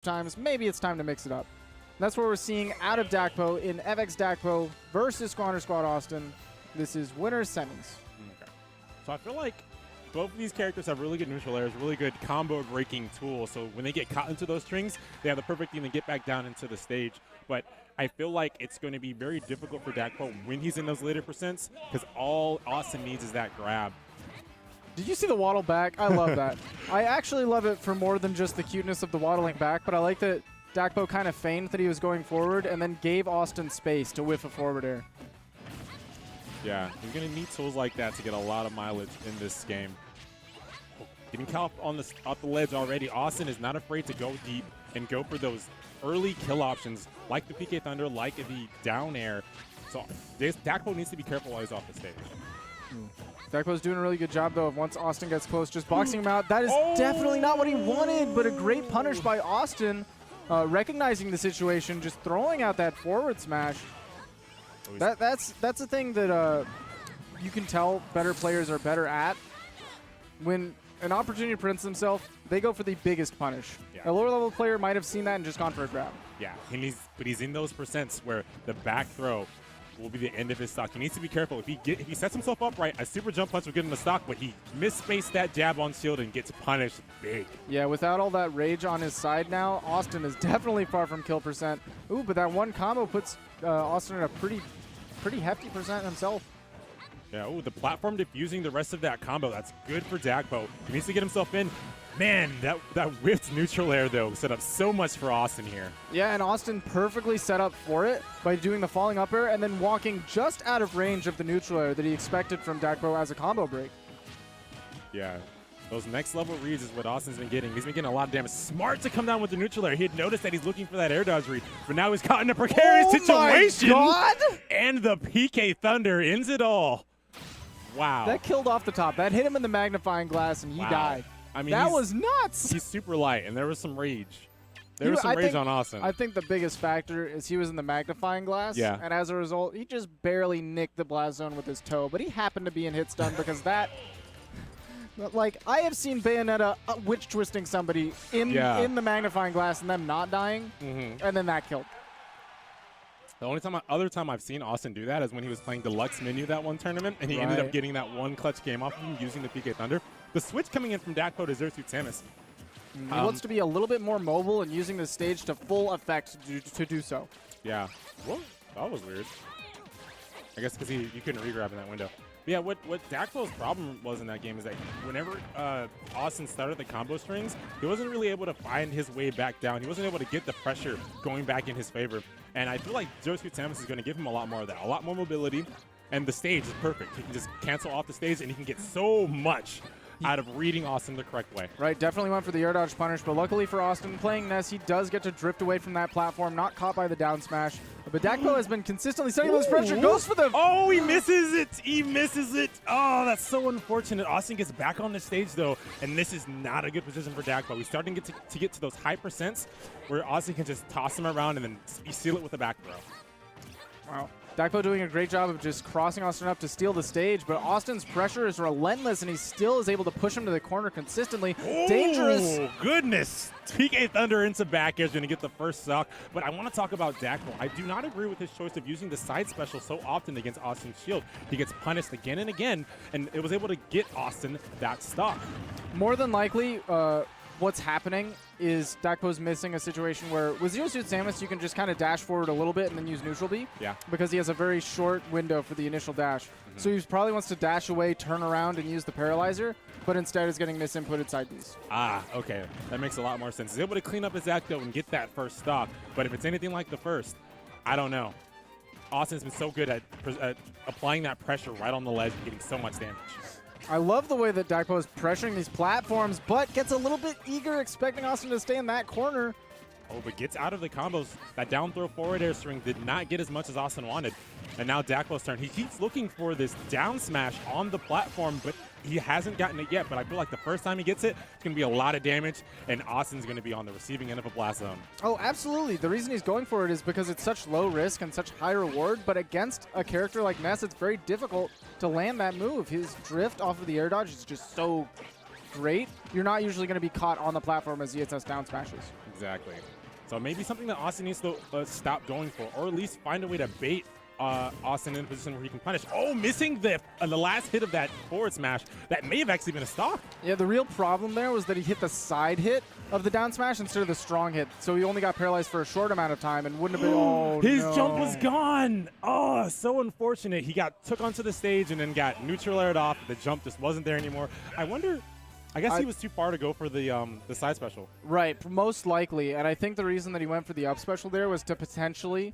times, maybe it's time to mix it up. That's what we're seeing out of Dakpo in FX Dakpo versus Squatter Squad Awestin. This is winners semis. Okay. So I feel like both of these characters have really good neutral airs, really good combo breaking tools. So when they get caught into those strings, they have the perfect thing to get back down into the stage. But I feel like it's going to be very difficult for Dakpo when he's in those later percents because all Awestin needs is that grab. Did you see the waddle back? I love that. I actually love it for more than just the cuteness of the waddling back, but I like that Dakpo kind of feigned that he was going forward and then gave Awestin space to whiff a forward air. Yeah, he's going to need tools like that to get a lot of mileage in this game. Getting caught off the ledge already, Awestin is not afraid to go deep and go for those early kill options like the PK Thunder, like the down air. So Dakpo needs to be careful while he's off the stage. Dakpo's doing a really good job, though, of once Awestin gets close, just boxing him out. That is definitely not what he wanted, but a great punish by Awestin, recognizing the situation, just throwing out that forward smash. That's the thing that you can tell better players are better at. When an opportunity presents themselves, they go for the biggest punish. Yeah. A lower-level player might have seen that and just gone for a grab. Yeah, but he's in those percents where the back throw will be the end of his stock. He needs to be careful. If he sets himself up right, a super jump punch will get him the stock, but he misspaced that jab on shield and gets punished big. Yeah, without all that rage on his side now, Awestin is definitely far from kill percent. Ooh, but that one combo puts Awestin at a pretty hefty percent himself. Yeah, ooh, the platform diffusing the rest of that combo. That's good for Dakpo. He needs to get himself in. Man, that whipped neutral air, though, set up so much for Awestin here. Yeah, and Awestin perfectly set up for it by doing the falling up air and then walking just out of range of the neutral air that he expected from Dakpo as a combo break. Yeah, those next level reads is what Austin's been getting. He's been getting a lot of damage. Smart to come down with the neutral air. He had noticed that he's looking for that air dodge read, but now he's caught in a precarious situation. Oh my God! And the PK Thunder ends it all. Wow. That killed off the top. That hit him in the magnifying glass, and he died. I mean, that was nuts. He's super light, and there was some rage. There was some rage on Awestin. I think the biggest factor is he was in the magnifying glass, and as a result, he just barely nicked the blast zone with his toe, but he happened to be in hit stun because that, like, I have seen Bayonetta witch twisting somebody in the magnifying glass and them not dying, and then that killed. The other time I've seen Awestin do that is when he was playing Deluxe Menu that one tournament, and he ended up getting that one clutch game off of him using the PK Thunder. The switch coming in from Dakpo to ZSS Samus. He wants to be a little bit more mobile and using the stage to full effect to do so. Yeah. Well, that was weird. I guess because you couldn't re-grab in that window. But yeah, what Dakpo's problem was in that game is that whenever Awestin started the combo strings, he wasn't really able to find his way back down. He wasn't able to get the pressure going back in his favor. And I feel like ZSS Samus is going to give him a lot more of that, a lot more mobility. And the stage is perfect. He can just cancel off the stage, and he can get so much out of reading Awestin the correct way. Right, definitely went for the air dodge punish, but luckily for Awestin playing Ness, he does get to drift away from that platform, not caught by the down smash. But Dakpo has been consistently setting those pressure, goes for the... Oh, he misses it! He misses it! Oh, that's so unfortunate. Awestin gets back on the stage, though, and this is not a good position for Dakpo. He's starting to get to those high percents where Awestin can just toss him around and then seal it with a back throw. Wow. Dakpo doing a great job of just crossing Awestin up to steal the stage, but Austin's pressure is relentless, and he still is able to push him to the corner consistently. Oh, dangerous. Oh, goodness. PK Thunder into back air is going to get the first stock, but I want to talk about Dakpo. I do not agree with his choice of using the side special so often against Austin's shield. He gets punished again and again, and it was able to get Awestin that stock. More than likely, what's happening is Dakpo's missing a situation where with ZSS Samus, you can just kind of dash forward a little bit and then use neutral B. Yeah. Because he has a very short window for the initial dash. So he probably wants to dash away, turn around, and use the paralyzer, but instead is getting misinputted side Bs. Ah, okay. That makes a lot more sense. He's able to clean up his act, though, and get that first stock. But if it's anything like the first, I don't know. Austin's been so good at applying that pressure right on the ledge and getting so much damage. I love the way that Dakpo is pressuring these platforms, but gets a little bit eager, expecting Awestin to stay in that corner. Oh, but gets out of the combos. That down throw forward air string did not get as much as Awestin wanted. And now Dakpo's turn. He keeps looking for this down smash on the platform, but he hasn't gotten it yet. But I feel like the first time he gets it, it's going to be a lot of damage, and Austin's going to be on the receiving end of a blast zone. Oh, absolutely. The reason he's going for it is because it's such low risk and such high reward, but against a character like Ness, it's very difficult to land that move. His drift off of the air dodge is just so great. You're not usually going to be caught on the platform as ZSS down smashes. Exactly. So maybe something that Awestin needs to stop going for, or at least find a way to bait Awestin in a position where he can punish. Oh, missing the last hit of that forward smash. That may have actually been a stock. Yeah, the real problem there was that he hit the side hit of the down smash instead of the strong hit. So he only got paralyzed for a short amount of time and wouldn't have been. Oh, his no. jump was gone. Oh, so unfortunate. He took onto the stage and then got neutral aired off. The jump just wasn't there anymore. I wonder. I guess he was too far to go for the side special. Right, most likely. And I think the reason that he went for the up special there was to potentially